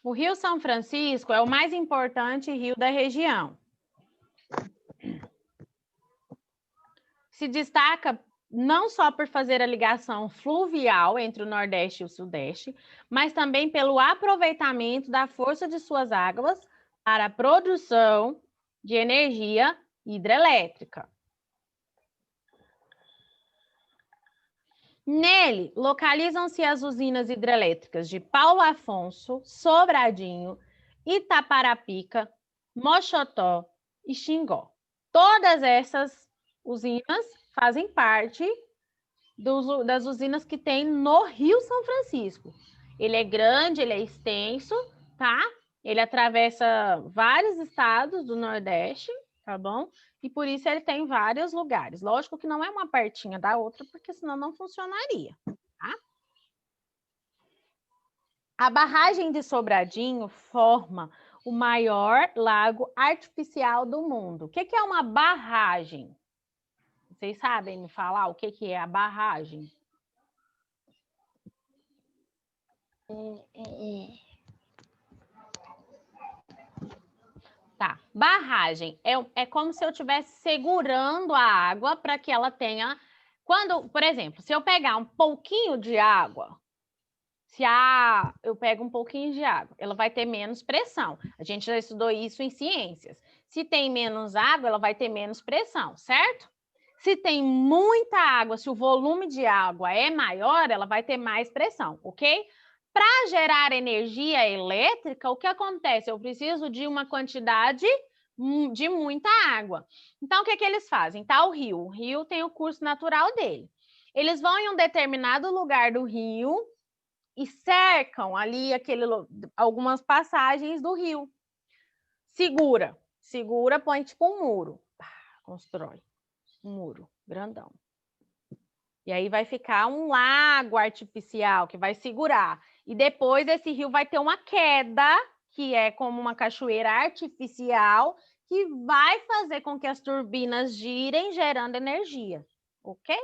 O Rio São Francisco é o mais importante rio da região. Se destaca não só por fazer a ligação fluvial entre o Nordeste e o Sudeste, mas também pelo aproveitamento da força de suas águas para a produção de energia hidrelétrica. Nele, localizam-se as usinas hidrelétricas de Paulo Afonso, Sobradinho, Itaparapica, Moxotó e Xingó. Todas essas usinas fazem parte das usinas que tem no Rio São Francisco. Ele é grande, ele é extenso, tá? Ele atravessa vários estados do Nordeste, tá bom? E por isso ele tem vários lugares. Lógico que não é uma pertinha da outra, porque senão não funcionaria, tá? A barragem de Sobradinho forma o maior lago artificial do mundo. O que é uma barragem? Vocês sabem me falar o que é a barragem? Tá. Barragem é como se eu estivesse segurando a água para que ela tenha... Quando, por exemplo, se eu pegar um pouquinho de água, eu pego um pouquinho de água, ela vai ter menos pressão. A gente já estudou isso em ciências. Se tem menos água, ela vai ter menos pressão, certo? Se tem muita água, se o volume de água é maior, ela vai ter mais pressão, ok? Para gerar energia elétrica, o que acontece? Eu preciso de uma quantidade de muita água. Então, o que eles fazem? Tá o rio tem o curso natural dele. Eles vão em um determinado lugar do rio e cercam ali algumas passagens do rio. Segura, põe tipo um muro. Constrói um muro grandão. E aí vai ficar um lago artificial que vai segurar. E depois esse rio vai ter uma queda, que é como uma cachoeira artificial, que vai fazer com que as turbinas girem, gerando energia. Ok?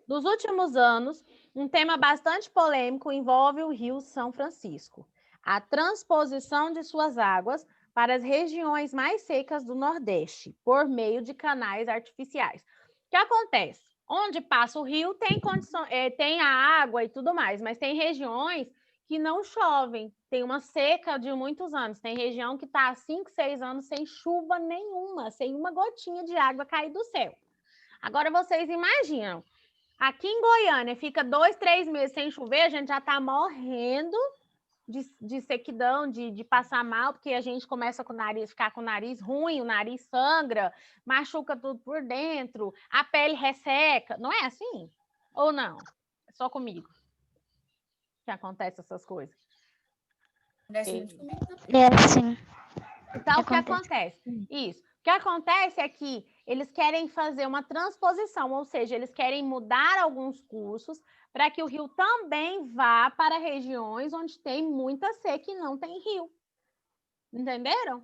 Nos últimos anos, um tema bastante polêmico envolve o Rio São Francisco. A transposição de suas águas para as regiões mais secas do Nordeste, por meio de canais artificiais. O que acontece? Onde passa o rio tem a água e tudo mais, mas tem regiões que não chovem, tem uma seca de muitos anos, tem região que está há 5, 6 anos sem chuva nenhuma, sem uma gotinha de água cair do céu. Agora vocês imaginam, aqui em Goiânia fica 2, 3 meses sem chover, a gente já está morrendo de sequidão, de passar mal, porque a gente começa ficar com o nariz ruim, o nariz sangra, machuca tudo por dentro, a pele resseca. Não é assim? Ou não? É só comigo que acontece essas coisas. É assim. Então, o que acontece? Isso. O que acontece é que eles querem fazer uma transposição, ou seja, eles querem mudar alguns cursos para que o rio também vá para regiões onde tem muita seca e não tem rio. Entenderam?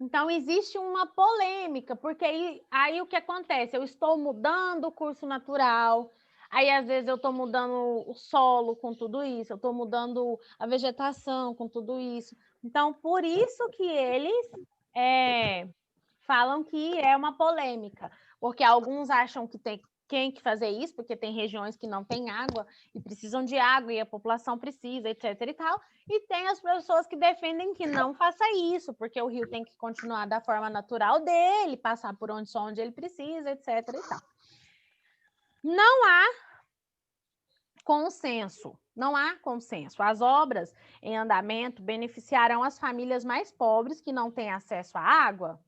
Então, existe uma polêmica, porque aí o que acontece? Eu estou mudando o curso natural, aí às vezes eu estou mudando o solo com tudo isso, eu estou mudando a vegetação com tudo isso. Então, por isso que eles falam que é uma polêmica, porque alguns acham que tem que fazer isso, porque tem regiões que não têm água e precisam de água e a população precisa, etc e tal, e tem as pessoas que defendem que não faça isso, porque o rio tem que continuar da forma natural dele, passar por onde ele precisa, etc e tal. Não há consenso. As obras em andamento beneficiarão as famílias mais pobres que não têm acesso à água?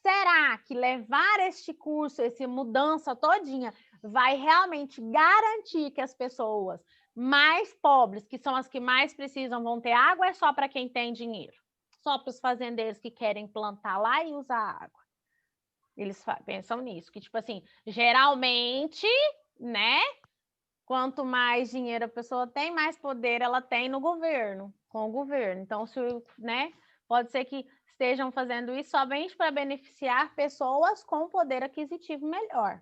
Será que levar este curso, essa mudança todinha, vai realmente garantir que as pessoas mais pobres, que são as que mais precisam, vão ter água, ou é só para quem tem dinheiro? Só para os fazendeiros que querem plantar lá e usar água? Eles pensam nisso, que tipo assim, geralmente, né? Quanto mais dinheiro a pessoa tem, mais poder ela tem no governo, com o governo. Então, pode ser que estejam fazendo isso somente para beneficiar pessoas com poder aquisitivo melhor.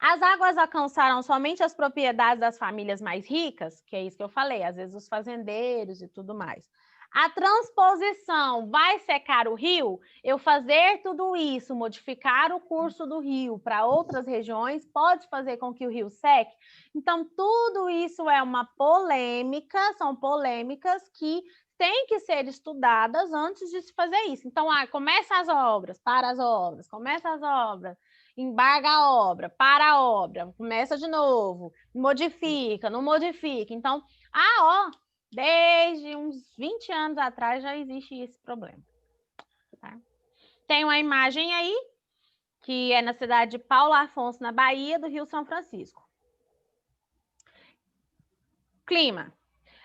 As águas alcançaram somente as propriedades das famílias mais ricas, que é isso que eu falei, às vezes os fazendeiros e tudo mais. A transposição vai secar o rio? Eu fazer tudo isso, modificar o curso do rio para outras regiões, pode fazer com que o rio seque? Então, tudo isso é uma polêmica, são polêmicas que têm que ser estudadas antes de se fazer isso. Então, começa as obras, para as obras, começa as obras, embarga a obra, para a obra, começa de novo, modifica, não modifica. Então, desde uns 20 anos atrás já existe esse problema. Tá? Tem uma imagem aí, que é na cidade de Paulo Afonso, na Bahia, do Rio São Francisco. Clima.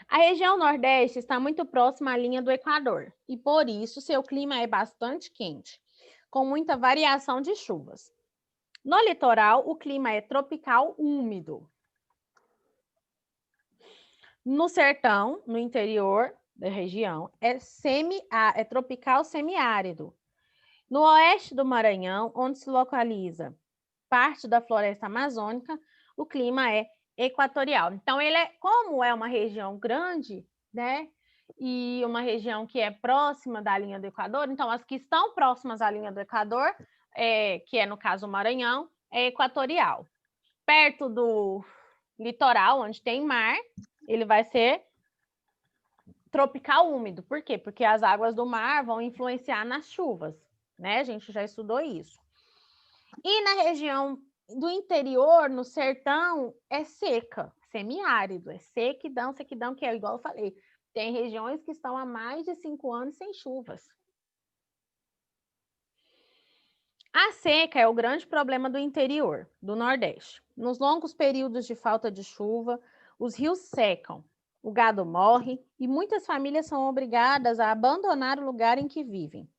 A região Nordeste está muito próxima à linha do Equador e, por isso, seu clima é bastante quente, com muita variação de chuvas. No litoral, o clima é tropical úmido. No sertão, no interior da região, é tropical semiárido. No oeste do Maranhão, onde se localiza parte da floresta amazônica, o clima é equatorial. Então, como é uma região grande, né? E uma região que é próxima da linha do Equador, então as que estão próximas à linha do Equador, que é no caso o Maranhão, é equatorial. Perto do litoral, onde tem mar, ele vai ser tropical úmido. Por quê? Porque as águas do mar vão influenciar nas chuvas, né? A gente já estudou isso. E na região do interior, no sertão, é seca, semiárido, é sequidão, que é igual eu falei. Tem regiões que estão há mais de 5 anos sem chuvas. A seca é o grande problema do interior, do Nordeste. Nos longos períodos de falta de chuva, os rios secam, o gado morre e muitas famílias são obrigadas a abandonar o lugar em que vivem.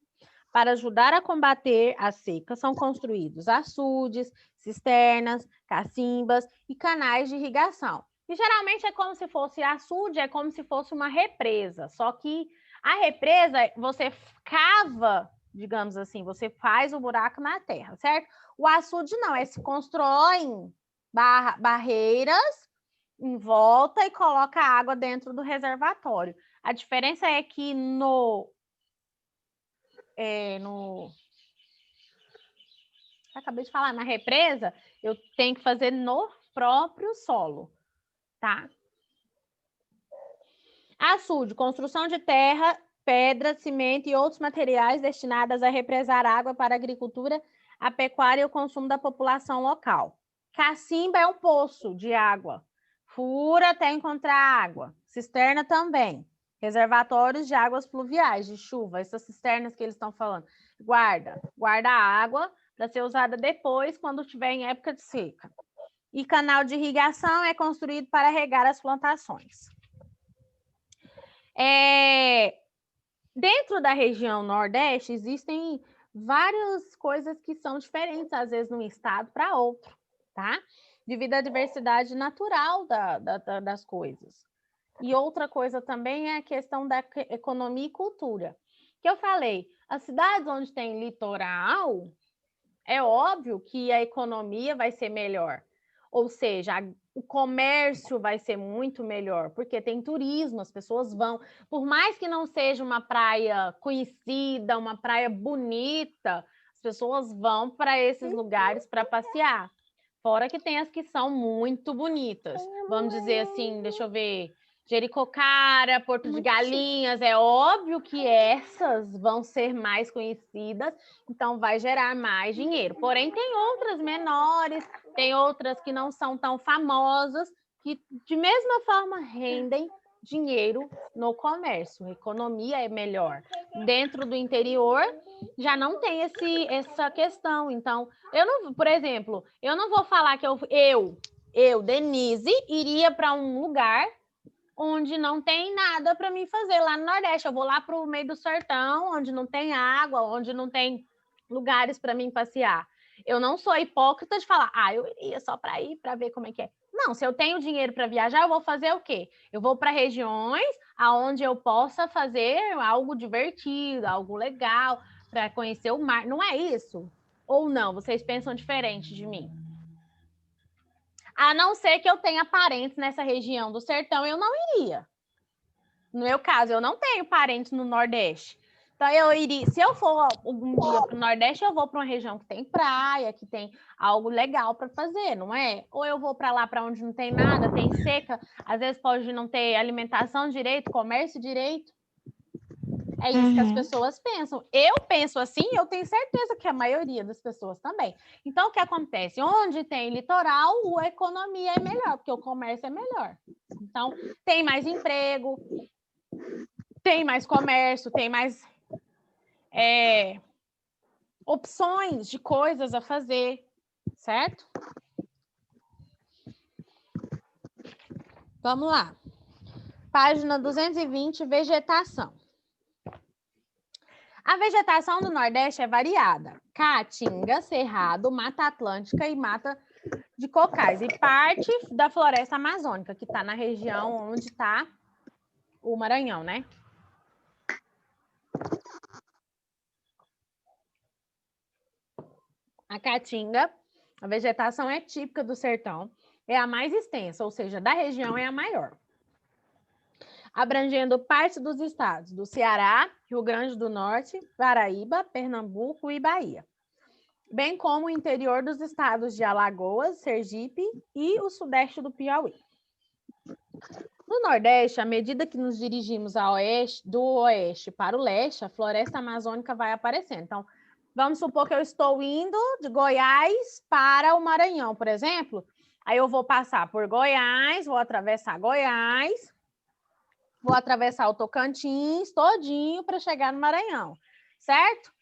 Para ajudar a combater a seca, são construídos açudes, cisternas, cacimbas e canais de irrigação. E geralmente é como se fosse açude, é como se fosse uma represa, só que a represa você cava, digamos assim, você faz o buraco na terra, certo? O açude não, se constroem barreiras em volta e coloca água dentro do reservatório. A diferença é que acabei de falar, na represa, eu tenho que fazer no próprio solo, tá? Açude, construção de terra, pedra, cimento e outros materiais destinados a represar água para a agricultura, a pecuária e o consumo da população local. Cacimba é um poço de água. Fura até encontrar água. Cisterna também. Reservatórios de águas pluviais, de chuva. Essas cisternas que eles estão falando. Guarda a água para ser usada depois, quando estiver em época de seca. E canal de irrigação é construído para regar as plantações. Dentro da região Nordeste, existem várias coisas que são diferentes, às vezes, de um estado para outro, tá? Devido à diversidade natural das coisas. E outra coisa também é a questão da economia e cultura. Que eu falei, as cidades onde tem litoral, é óbvio que a economia vai ser melhor. Ou seja, o comércio vai ser muito melhor, porque tem turismo, as pessoas vão. Por mais que não seja uma praia conhecida, uma praia bonita, as pessoas vão para esses lugares para passear. Fora que tem as que são muito bonitas. Vamos dizer assim, deixa eu ver, Jericoacoara, Porto de Galinhas, é óbvio que essas vão ser mais conhecidas, então vai gerar mais dinheiro. Porém, tem outras menores, tem outras que não são tão famosas, que de mesma forma rendem dinheiro no comércio. A economia é melhor. Dentro do interior, já não tem essa questão. Então, por exemplo, eu não vou falar que eu, Denise, iria para um lugar onde não tem nada para mim fazer lá no Nordeste. Eu vou lá para o meio do sertão, onde não tem água, onde não tem lugares para mim passear. Eu não sou hipócrita de falar, eu iria só para ir para ver como é que é. Não, se eu tenho dinheiro para viajar, eu vou fazer o quê? Eu vou para regiões onde eu possa fazer algo divertido, algo legal, para conhecer o mar. Não é isso? Ou não? Vocês pensam diferente de mim? A não ser que eu tenha parentes nessa região do sertão, eu não iria. No meu caso, eu não tenho parentes no Nordeste. Então, eu iria, se eu for algum dia para o Nordeste, eu vou para uma região que tem praia, que tem algo legal para fazer, não é? Ou eu vou para lá para onde não tem nada, tem seca, às vezes pode não ter alimentação direito, comércio direito. É isso que as pessoas pensam. Eu penso assim, eu tenho certeza que a maioria das pessoas também. Então, o que acontece? Onde tem litoral, a economia é melhor, porque o comércio é melhor. Então, tem mais emprego, tem mais comércio, tem mais opções de coisas a fazer, certo? Vamos lá. Página 220, vegetação. A vegetação do Nordeste é variada. Caatinga, cerrado, mata atlântica e mata de cocais. E parte da floresta amazônica, que está na região onde está o Maranhão, né? A caatinga, a vegetação é típica do sertão, é a mais extensa, ou seja, da região é a maior. Abrangendo parte dos estados do Ceará, Rio Grande do Norte, Paraíba, Pernambuco e Bahia, bem como o interior dos estados de Alagoas, Sergipe e o sudeste do Piauí. No Nordeste, à medida que nos dirigimos do oeste para o leste, a floresta amazônica vai aparecendo. Então, vamos supor que eu estou indo de Goiás para o Maranhão, por exemplo. Aí eu vou passar por Goiás, vou atravessar Goiás, vou atravessar o Tocantins todinho para chegar no Maranhão, certo?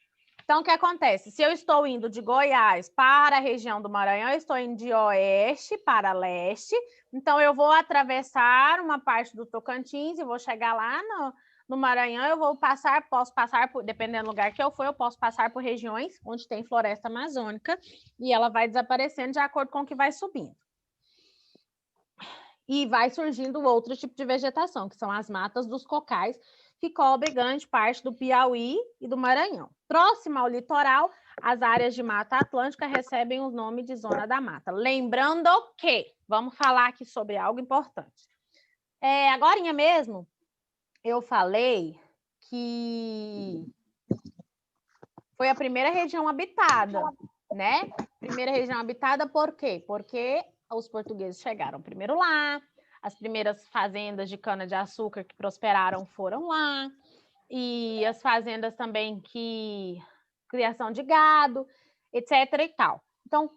Então, o que acontece? Se eu estou indo de Goiás para a região do Maranhão, eu estou indo de oeste para leste, então eu vou atravessar uma parte do Tocantins e vou chegar lá no Maranhão, posso passar por, dependendo do lugar que eu for, eu posso passar por regiões onde tem floresta amazônica e ela vai desaparecendo de acordo com o que vai subindo. E vai surgindo outro tipo de vegetação, que são as matas dos cocais, que cobrem grande parte do Piauí e do Maranhão. Próximo ao litoral, as áreas de mata atlântica recebem o nome de zona da mata. Lembrando que, vamos falar aqui sobre algo importante. Agorinha mesmo, eu falei que foi a primeira região habitada, né? Primeira região habitada por quê? Porque os portugueses chegaram primeiro lá, as primeiras fazendas de cana-de-açúcar que prosperaram foram lá, e as fazendas também criação de gado, etc. e tal. Então,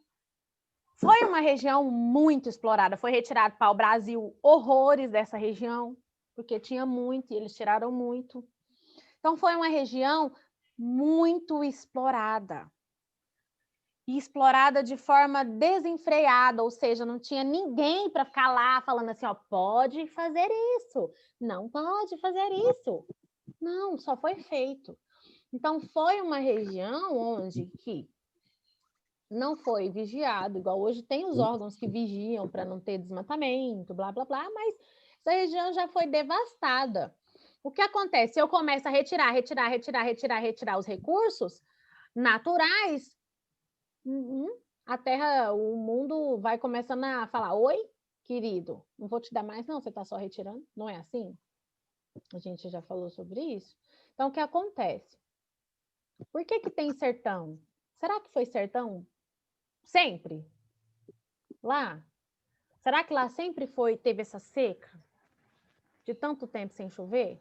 foi uma região muito explorada, foi retirado para o Brasil horrores dessa região, porque tinha muito, e eles tiraram muito. Então, foi uma região muito explorada. E explorada de forma desenfreada, ou seja, não tinha ninguém para ficar lá falando assim, ó, pode fazer isso, não pode fazer isso. Não, só foi feito. Então, foi uma região onde que não foi vigiado, igual hoje tem os órgãos que vigiam para não ter desmatamento, blá, blá, blá, mas essa região já foi devastada. O que acontece? Se eu começo a retirar os recursos naturais, a terra, o mundo vai começando a falar, oi, querido, não vou te dar mais não, você está só retirando, não é assim? A gente já falou sobre isso. Então, o que acontece? Por que tem sertão? Será que foi sertão sempre? Lá? Será que lá sempre teve essa seca? De tanto tempo sem chover?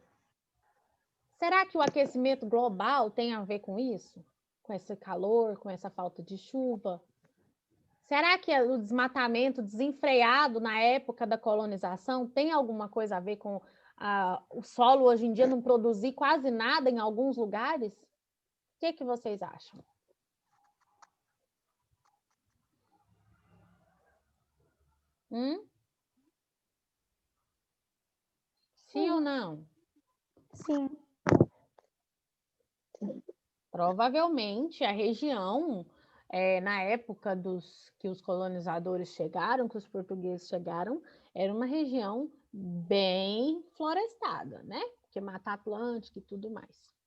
Será que o aquecimento global tem a ver com isso? Com esse calor, com essa falta de chuva? Será que o desmatamento desenfreado na época da colonização tem alguma coisa a ver com o solo hoje em dia não produzir quase nada em alguns lugares? O que vocês acham? Sim ou não? Sim. Provavelmente a região, na época que os colonizadores chegaram, que os portugueses chegaram, era uma região bem florestada, né? Porque Mata Atlântica e tudo mais.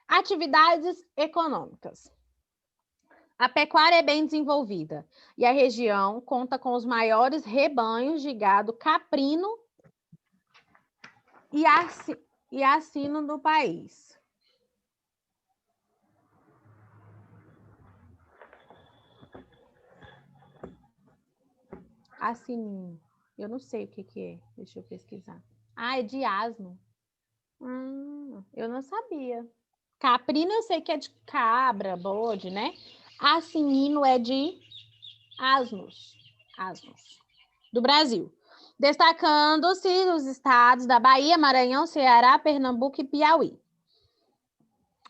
Atividades econômicas. A pecuária é bem desenvolvida e a região conta com os maiores rebanhos de gado caprino e assino do país. Assininho. Eu não sei o que é. Deixa eu pesquisar. Ah, é de asno. Eu não sabia. Caprino eu sei que é de cabra, bode, né? Assinino é de asnos do Brasil. Destacando-se os estados da Bahia, Maranhão, Ceará, Pernambuco e Piauí.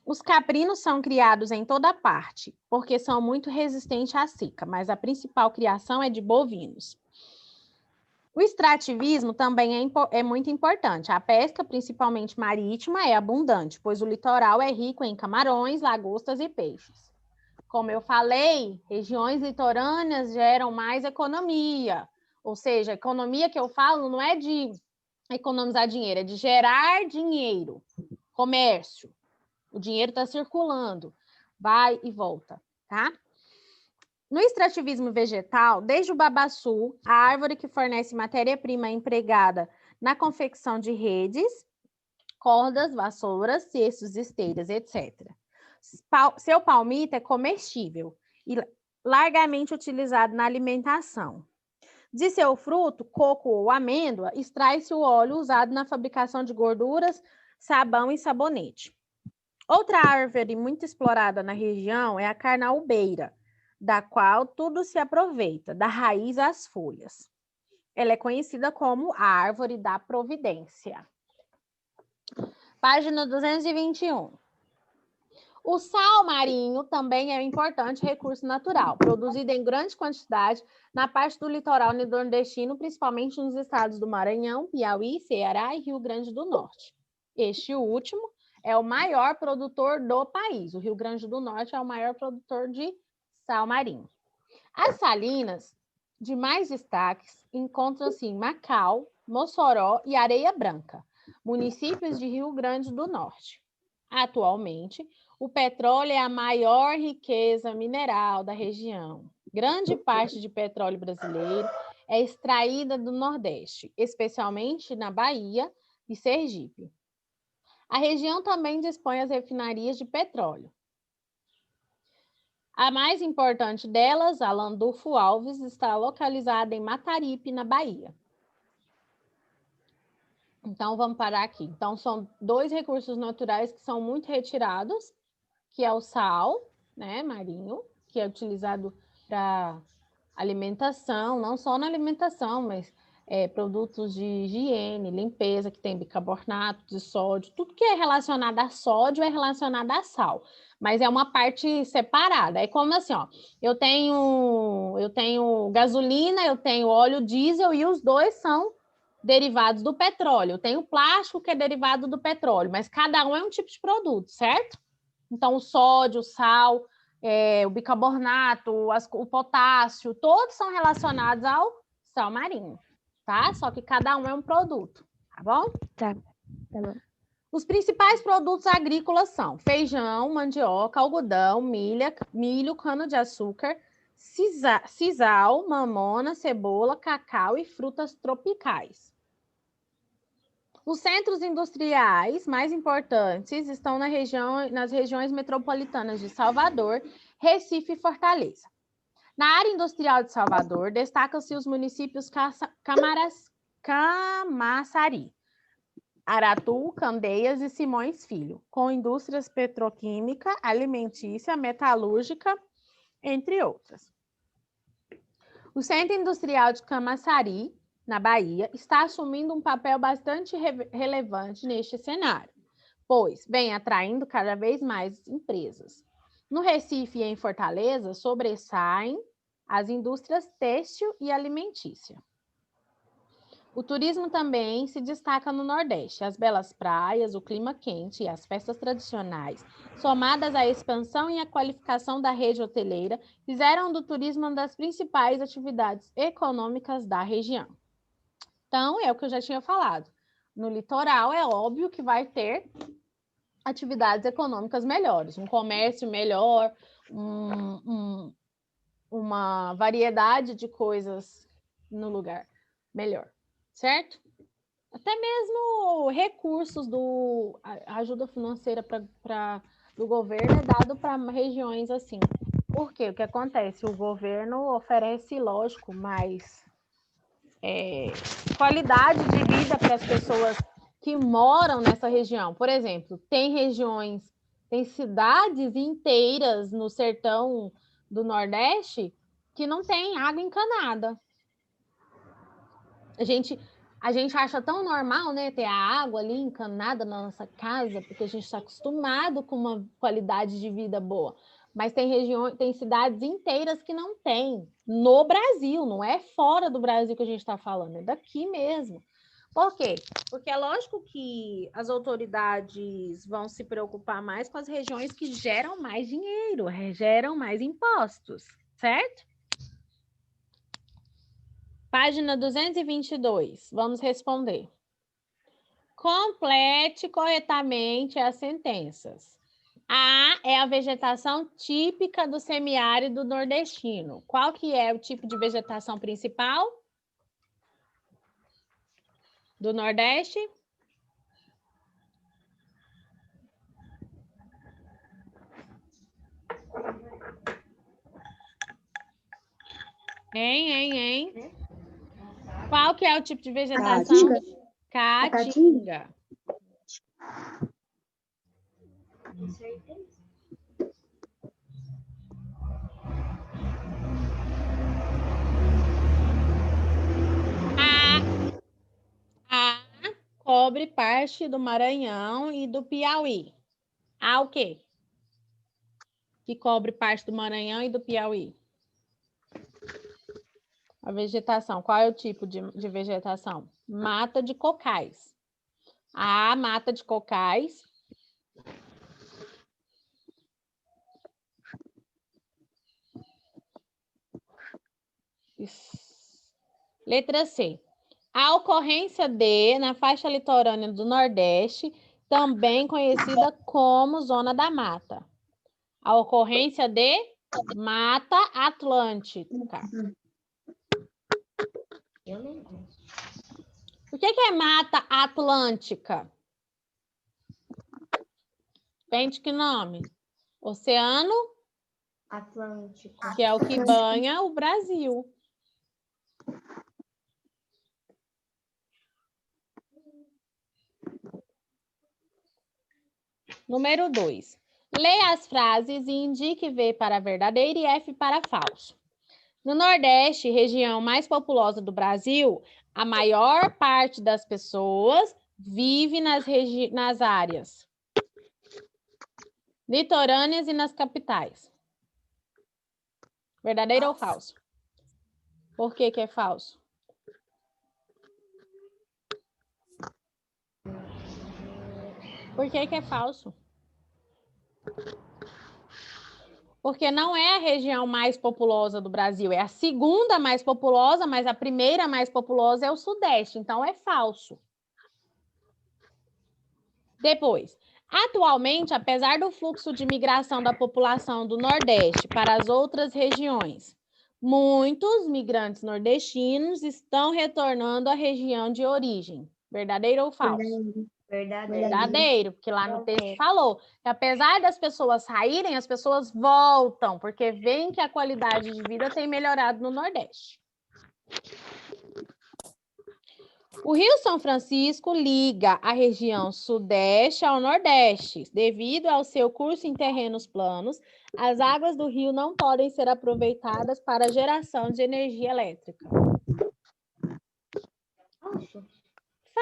Os caprinos são criados em toda parte, porque são muito resistentes à seca, mas a principal criação é de bovinos. O extrativismo também é muito importante. A pesca, principalmente marítima, é abundante, pois o litoral é rico em camarões, lagostas e peixes. Como eu falei, regiões litorâneas geram mais economia. Ou seja, a economia que eu falo não é de economizar dinheiro, é de gerar dinheiro, comércio. O dinheiro está circulando, vai e volta, tá? No extrativismo vegetal, desde o babaçu, a árvore que fornece matéria-prima empregada na confecção de redes, cordas, vassouras, cestos, esteiras, etc. Seu palmito é comestível e largamente utilizado na alimentação. De seu fruto, coco ou amêndoa, extrai-se o óleo usado na fabricação de gorduras, sabão e sabonete. Outra árvore muito explorada na região é a carnaubeira, da qual tudo se aproveita, da raiz às folhas. Ela é conhecida como a árvore da providência. Página 221. O sal marinho também é um importante recurso natural, produzido em grande quantidade na parte do litoral nordestino, principalmente nos estados do Maranhão, Piauí, Ceará e Rio Grande do Norte. Este último é o maior produtor do país. O Rio Grande do Norte é o maior produtor de sal marinho. As salinas de mais destaques encontram-se em Macau, Mossoró e Areia Branca, municípios de Rio Grande do Norte. Atualmente, o petróleo é a maior riqueza mineral da região. Grande parte de petróleo brasileiro é extraída do Nordeste, especialmente na Bahia e Sergipe. A região também dispõe das refinarias de petróleo. A mais importante delas, a Landulfo Alves, está localizada em Mataripe, na Bahia. Então, vamos parar aqui. Então, são dois recursos naturais que são muito retirados, que é o sal, né, marinho, que é utilizado para alimentação, não só na alimentação, mas produtos de higiene, limpeza, que tem bicarbonato de sódio, tudo que é relacionado a sódio é relacionado a sal, mas é uma parte separada. É como assim, ó, eu tenho gasolina, eu tenho óleo diesel e os dois são derivados do petróleo. Eu tenho plástico que é derivado do petróleo, mas cada um é um tipo de produto, certo? Então, o sódio, o sal, o bicarbonato, o potássio, todos são relacionados ao sal marinho, tá? Só que cada um é um produto, tá bom? Tá bom. Os principais produtos agrícolas são feijão, mandioca, algodão, milho, cana-de-açúcar, sisal, mamona, cebola, cacau e frutas tropicais. Os centros industriais mais importantes estão nas regiões metropolitanas de Salvador, Recife e Fortaleza. Na área industrial de Salvador, destacam-se os municípios Camaçari, Aratu, Candeias e Simões Filho, com indústrias petroquímica, alimentícia, metalúrgica, entre outras. O Centro Industrial de Camaçari, na Bahia, está assumindo um papel bastante relevante neste cenário, pois vem atraindo cada vez mais empresas. No Recife e em Fortaleza, sobressaem as indústrias têxtil e alimentícia. O turismo também se destaca no Nordeste. As belas praias, o clima quente e as festas tradicionais, somadas à expansão e à qualificação da rede hoteleira, fizeram do turismo uma das principais atividades econômicas da região. Então, é o que eu já tinha falado. No litoral, é óbvio que vai ter atividades econômicas melhores, um comércio melhor, uma variedade de coisas no lugar melhor, certo? Até mesmo recursos a ajuda financeira do governo é dado para regiões assim. Por quê? O que acontece? O governo oferece, lógico, mais qualidade de vida para as pessoas que moram nessa região. Por exemplo, tem regiões, tem cidades inteiras no sertão do Nordeste que não tem água encanada. A gente acha tão normal, né, ter a água ali encanada na nossa casa, porque a gente está acostumado com uma qualidade de vida boa. Mas tem regiões, tem cidades inteiras que não tem no Brasil, não é fora do Brasil que a gente está falando, é daqui mesmo. Por quê? Porque é lógico que as autoridades vão se preocupar mais com as regiões que geram mais dinheiro, geram mais impostos, certo? Página 222, vamos responder. Complete corretamente as sentenças. A é a vegetação típica do semiárido nordestino. Qual que é o tipo de vegetação principal do Nordeste? Hein? Qual que é o tipo de vegetação? Caatinga. A cobre parte do Maranhão e do Piauí. A o quê? Que cobre parte do Maranhão e do Piauí? A vegetação, qual é o tipo de vegetação? Mata de cocais. A mata de cocais. Letra C. A ocorrência de, na faixa litorânea do Nordeste, também conhecida como Zona da Mata. A ocorrência de Mata Atlântica. O que é Mata Atlântica? Depende de que nome? Oceano Atlântico. Que é o que banha o Brasil. Número 2. Leia as frases e indique V para verdadeiro e F para falso. No Nordeste, região mais populosa do Brasil, a maior parte das pessoas vive nas áreas litorâneas e nas capitais. Verdadeiro ou falso? Por que é falso? Por que é falso? Porque não é a região mais populosa do Brasil, é a segunda mais populosa, mas a primeira mais populosa é o Sudeste, então é falso. Depois, atualmente, apesar do fluxo de migração da população do Nordeste para as outras regiões, muitos migrantes nordestinos estão retornando à região de origem. Verdadeiro ou falso? Verdadeiro, porque lá no texto falou que apesar das pessoas saírem, as pessoas voltam, porque veem que a qualidade de vida tem melhorado no Nordeste. O Rio São Francisco liga a região Sudeste ao Nordeste. Devido ao seu curso em terrenos planos, as águas do rio não podem ser aproveitadas para a geração de energia elétrica.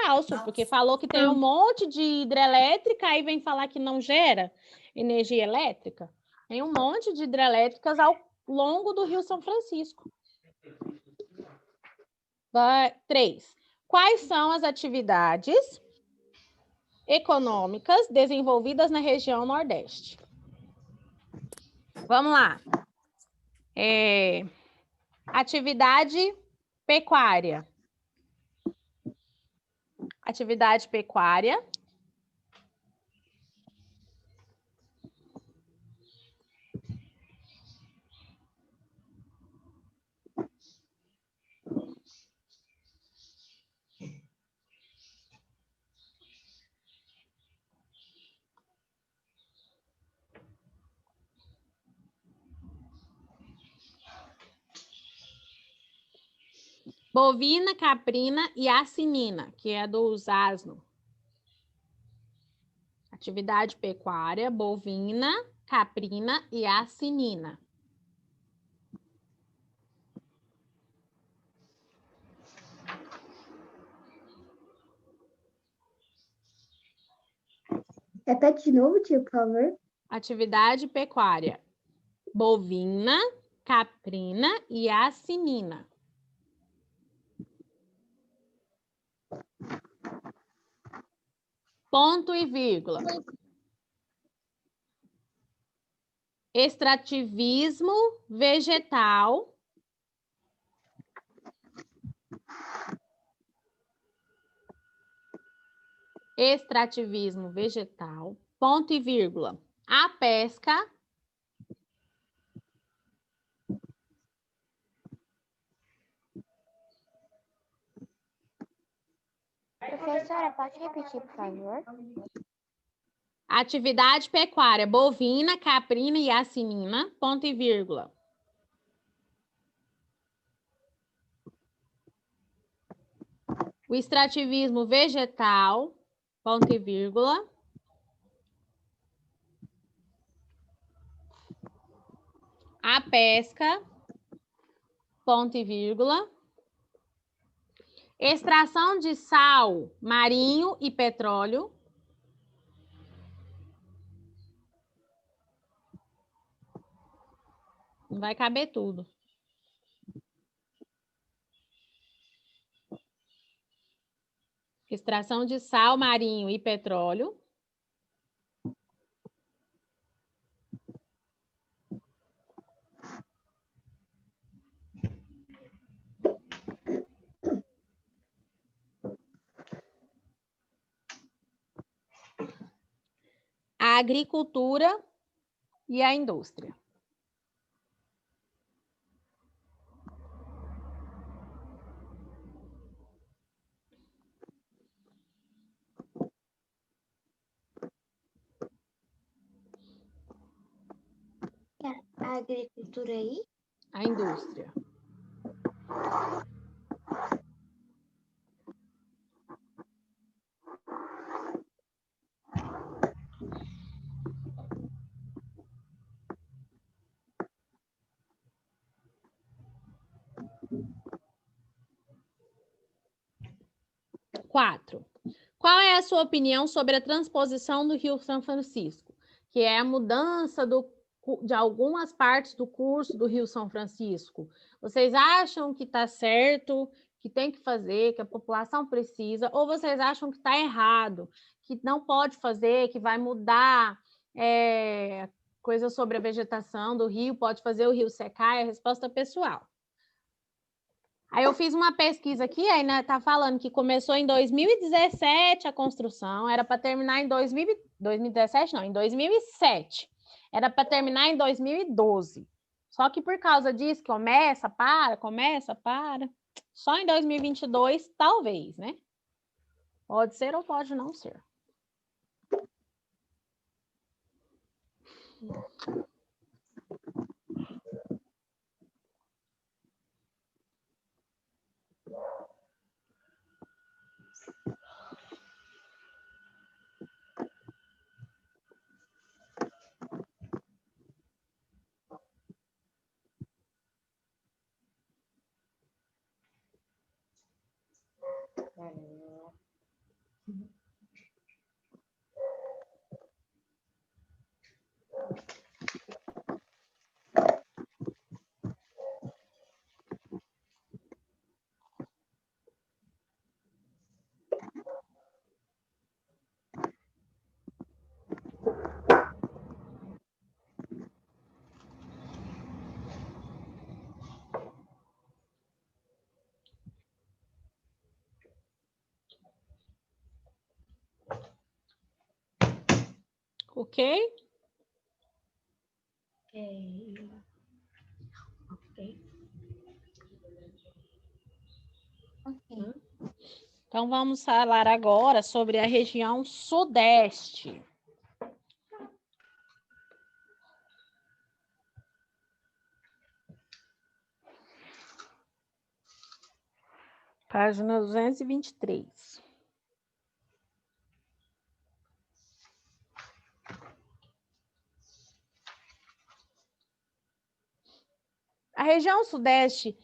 Falso, porque falou que tem um monte de hidrelétrica, aí vem falar que não gera energia elétrica. Tem um monte de hidrelétricas ao longo do Rio São Francisco. 3. Quais são as atividades econômicas desenvolvidas na região Nordeste? Vamos lá. Atividade pecuária. Atividade pecuária. Bovina, caprina e asinina, que é dos asno. Atividade pecuária, bovina, caprina e asinina. Repete de novo, tio, por favor. Atividade pecuária, bovina, caprina e asinina. Ponto e vírgula. Extrativismo vegetal. Extrativismo vegetal. Ponto e vírgula. A pesca. Professora, pode repetir, por favor? Atividade pecuária, bovina, caprina e asinina, ponto e vírgula. O extrativismo vegetal, ponto e vírgula. A pesca, ponto e vírgula. Extração de sal marinho e petróleo. Não vai caber tudo. Extração de sal marinho e petróleo. A agricultura e a indústria. A agricultura aí? A indústria. Quatro. Qual é a sua opinião sobre a transposição do Rio São Francisco, que é a mudança de algumas partes do curso do Rio São Francisco? Vocês acham que está certo, que tem que fazer, que a população precisa, ou vocês acham que está errado, que não pode fazer, que vai mudar coisas sobre a vegetação do rio, pode fazer o rio secar? É a resposta pessoal. Aí eu fiz uma pesquisa aqui, aí né, tá falando que começou em 2017 a construção, era para terminar em 2017 não, em 2007. Era para terminar em 2012. Só que por causa disso, começa, para. Só em 2022, talvez, né? Pode ser ou pode não ser. Ok? Ok. Então, vamos falar agora sobre a região sudeste. Página 223. A região Sudeste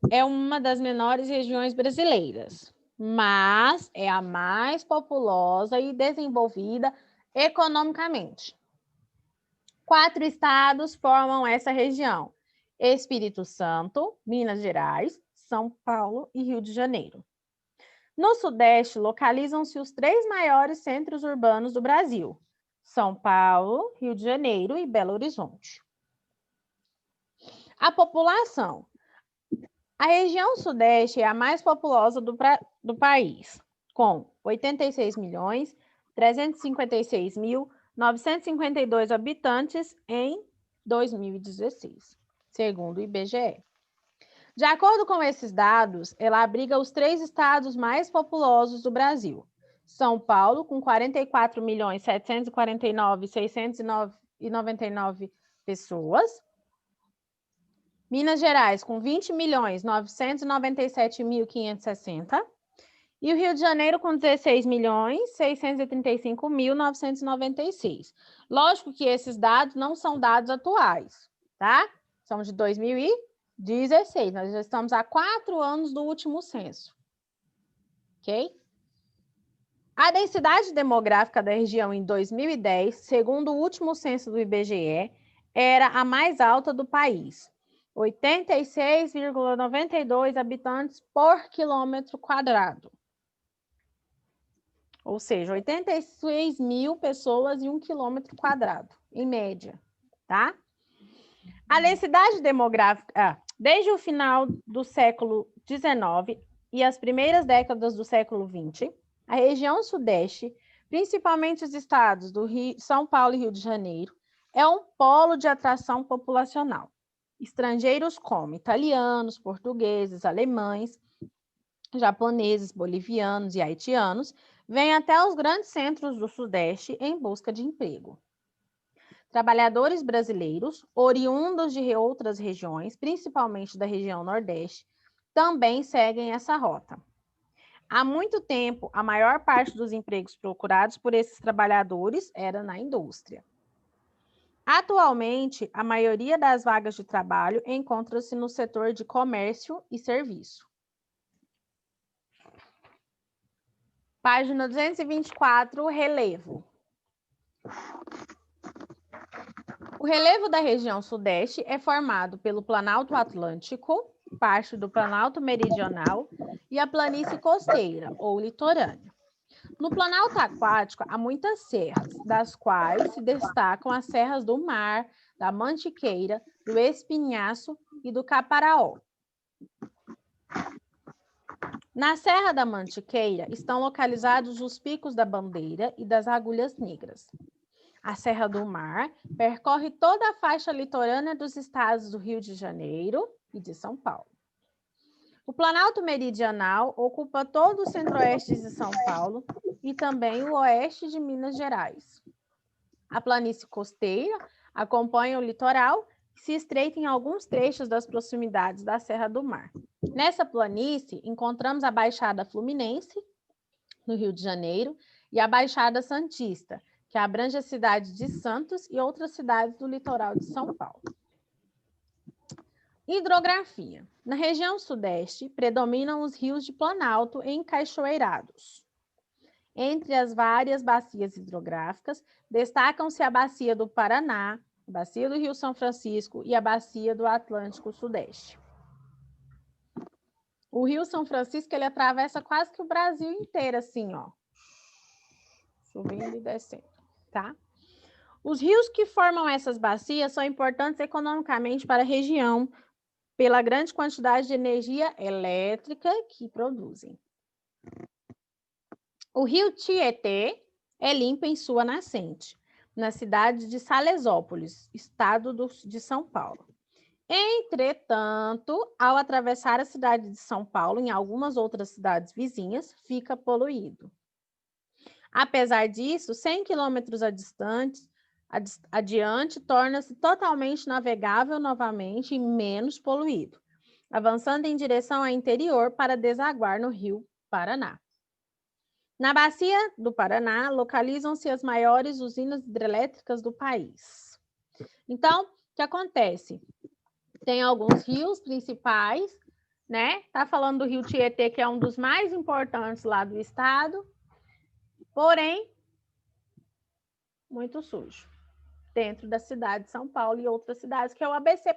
é uma das menores regiões brasileiras, mas é a mais populosa e desenvolvida economicamente. 4 estados formam essa região: Espírito Santo, Minas Gerais, São Paulo e Rio de Janeiro. No Sudeste, localizam-se os 3 maiores centros urbanos do Brasil: São Paulo, Rio de Janeiro e Belo Horizonte. A população. A região Sudeste é a mais populosa do país, com 86.356.952 habitantes em 2016, segundo o IBGE. De acordo com esses dados, ela abriga os 3 estados mais populosos do Brasil: São Paulo, com 44.749.699 pessoas; Minas Gerais, com 20.997.560, e o Rio de Janeiro, com 16.635.996. Lógico que esses dados não são dados atuais, tá? São de 2016, nós já estamos há 4 anos do último censo, ok? A densidade demográfica da região em 2010, segundo o último censo do IBGE, era a mais alta do país: 86,92 habitantes por quilômetro quadrado. Ou seja, 86 mil pessoas em 1 quilômetro quadrado, em média, tá? A densidade demográfica, desde o final do século XIX e as primeiras décadas do século XX, a região Sudeste, principalmente os estados do Rio, São Paulo e Rio de Janeiro, é um polo de atração populacional. Estrangeiros como italianos, portugueses, alemães, japoneses, bolivianos e haitianos vêm até os grandes centros do Sudeste em busca de emprego. Trabalhadores brasileiros, oriundos de outras regiões, principalmente da região Nordeste, também seguem essa rota. Há muito tempo, a maior parte dos empregos procurados por esses trabalhadores era na indústria. Atualmente, a maioria das vagas de trabalho encontra-se no setor de comércio e serviço. Página 224, relevo. O relevo da região Sudeste é formado pelo Planalto Atlântico, parte do Planalto Meridional e a planície costeira, ou litorânea. No Planalto Aquático, há muitas serras, das quais se destacam as serras do Mar, da Mantiqueira, do Espinhaço e do Caparaó. Na Serra da Mantiqueira estão localizados os Picos da Bandeira e das Agulhas Negras. A Serra do Mar percorre toda a faixa litorânea dos estados do Rio de Janeiro e de São Paulo. O Planalto Meridional ocupa todo o centro-oeste de São Paulo e também o oeste de Minas Gerais. A planície costeira acompanha o litoral e se estreita em alguns trechos das proximidades da Serra do Mar. Nessa planície, encontramos a Baixada Fluminense, no Rio de Janeiro, e a Baixada Santista, que abrange a cidade de Santos e outras cidades do litoral de São Paulo. Hidrografia. Na região Sudeste, predominam os rios de planalto encachoeirados. Entre as várias bacias hidrográficas, destacam-se a Bacia do Paraná, a Bacia do Rio São Francisco e a Bacia do Atlântico Sudeste. O Rio São Francisco, ele atravessa quase que o Brasil inteiro, assim, ó. Subindo e descendo, tá? Os rios que formam essas bacias são importantes economicamente para a região, pela grande quantidade de energia elétrica que produzem. O rio Tietê é limpo em sua nascente, na cidade de Salesópolis, estado de São Paulo. Entretanto, ao atravessar a cidade de São Paulo, em algumas outras cidades vizinhas, fica poluído. Apesar disso, 100 quilômetros adiante, torna-se totalmente navegável novamente e menos poluído. avançando em direção ao interior para desaguar no Rio Paraná. Na bacia do Paraná, localizam-se as maiores usinas hidrelétricas do país. Então, o que acontece? Tem alguns rios principais, né? Tá falando do Rio Tietê, que é um dos mais importantes lá do estado, porém, muito sujo, dentro da cidade de São Paulo e outras cidades, que é o ABC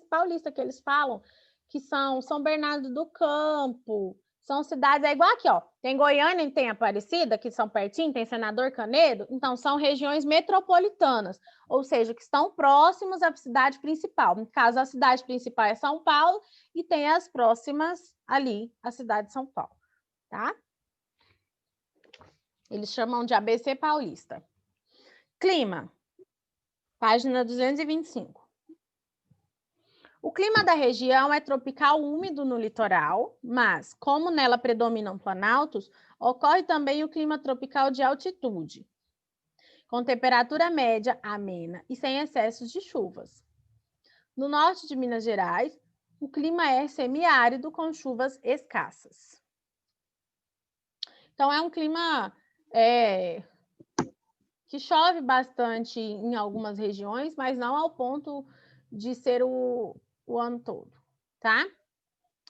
paulista, que eles falam, que são São Bernardo do Campo, são cidades, é igual aqui, ó, tem Goiânia e tem Aparecida, que são pertinho, tem Senador Canedo, então são regiões metropolitanas, ou seja, que estão próximos à cidade principal. No caso, a cidade principal é São Paulo e tem as próximas ali, a cidade de São Paulo, tá? Eles chamam de ABC paulista. Clima, página 225. O clima da região é tropical úmido no litoral, mas, como nela predominam planaltos, ocorre também o clima tropical de altitude, com temperatura média amena e sem excessos de chuvas. No norte de Minas Gerais, o clima é semiárido com chuvas escassas. Então, é um clima que chove bastante em algumas regiões, mas não ao ponto de ser o ano todo, tá?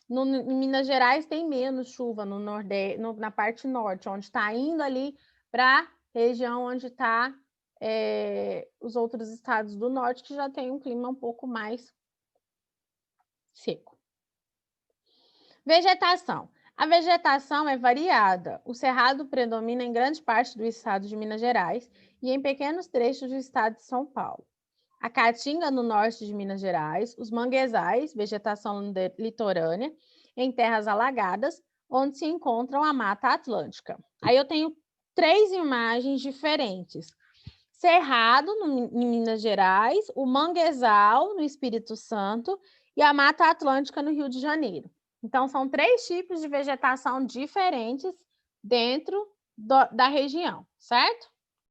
Em Minas Gerais tem menos chuva no Nordeste, na parte norte, onde está indo ali para a região onde está os outros estados do norte, que já tem um clima um pouco mais seco. Vegetação. A vegetação é variada. O cerrado predomina em grande parte do estado de Minas Gerais e em pequenos trechos do estado de São Paulo. A caatinga no norte de Minas Gerais, os manguezais, vegetação litorânea, em terras alagadas, onde se encontram a Mata Atlântica. Aí eu tenho 3 imagens diferentes. Cerrado, em Minas Gerais, o manguezal, no Espírito Santo, e a Mata Atlântica, no Rio de Janeiro. Então, são 3 tipos de vegetação diferentes dentro da região, certo?